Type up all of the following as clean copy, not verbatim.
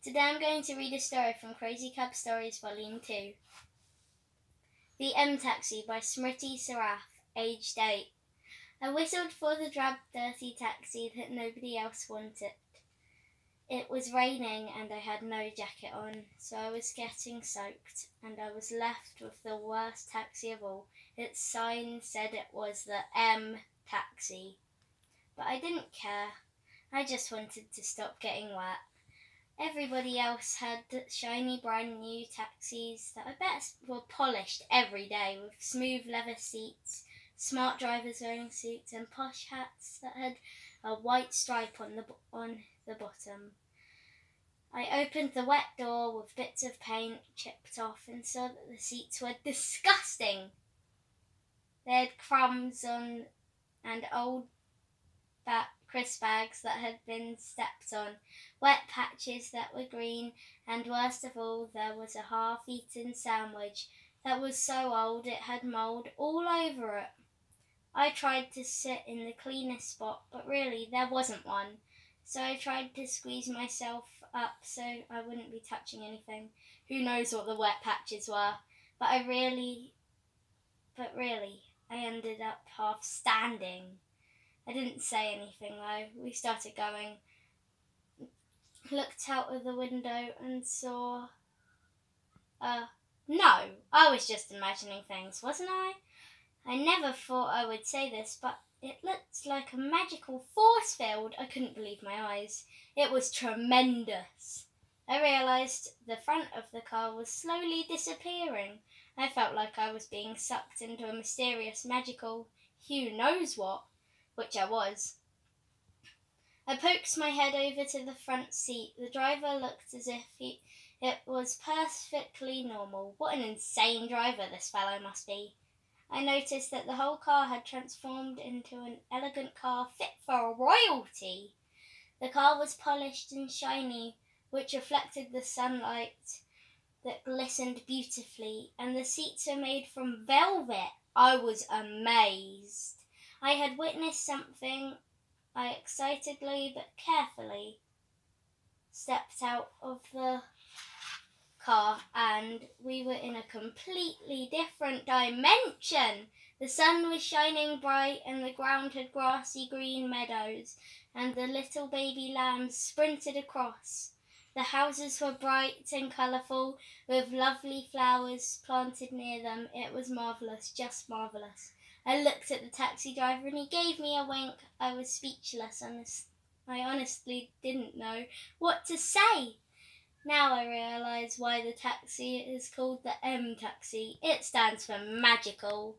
Today I'm going to read a story from Crazy Cab Stories Volume 2. The M Taxi by Smriti Saraf, aged 8. I whistled for the drab, dirty taxi that nobody else wanted. It was raining and I had no jacket on, so I was getting soaked, and I was left with the worst taxi of all. Its sign said it was the M Taxi. But I didn't care. I just wanted to stop getting wet. Everybody else had shiny brand new taxis that I bet were polished every day with smooth leather seats, smart drivers wearing suits, and posh hats that had a white stripe on the bottom. I opened the wet door with bits of paint chipped off and saw that the seats were disgusting. They had crumbs on and old crisp bags that had been stepped on, wet patches that were green, and worst of all, there was a half-eaten sandwich that was so old it had mould all over it. I tried to sit in the cleanest spot, but really there wasn't one, so I tried to squeeze myself up so I wouldn't be touching anything. Who knows what the wet patches were, but really, I ended up half standing. I didn't say anything though. We started going. Looked out of the window and saw... No, I was just imagining things, wasn't I? I never thought I would say this, but it looked like a magical force field. I couldn't believe my eyes. It was tremendous. I realised the front of the car was slowly disappearing. I felt like I was being sucked into a mysterious, magical, who knows what, which I was. I poked my head over to the front seat. The driver looked as if it was perfectly normal. What an insane driver this fellow must be. I noticed that the whole car had transformed into an elegant car fit for royalty. The car was polished and shiny, which reflected the sunlight that glistened beautifully, and the seats were made from velvet. I was amazed. I had witnessed something. I excitedly but carefully stepped out of the car, and we were in a completely different dimension. The sun was shining bright, and the ground had grassy green meadows, and the little baby lambs sprinted across. The houses were bright and colourful, with lovely flowers planted near them. It was marvellous, just marvellous. I looked at the taxi driver and he gave me a wink. I was speechless. I honestly didn't know what to say. Now I realise why the taxi is called the M Taxi. It stands for magical.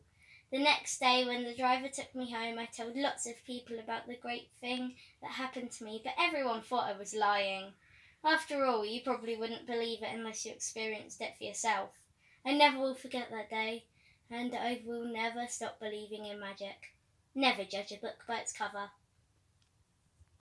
The next day when the driver took me home, I told lots of people about the great thing that happened to me, but everyone thought I was lying. After all, you probably wouldn't believe it unless you experienced it for yourself. I never will forget that day, and I will never stop believing in magic. Never judge a book by its cover.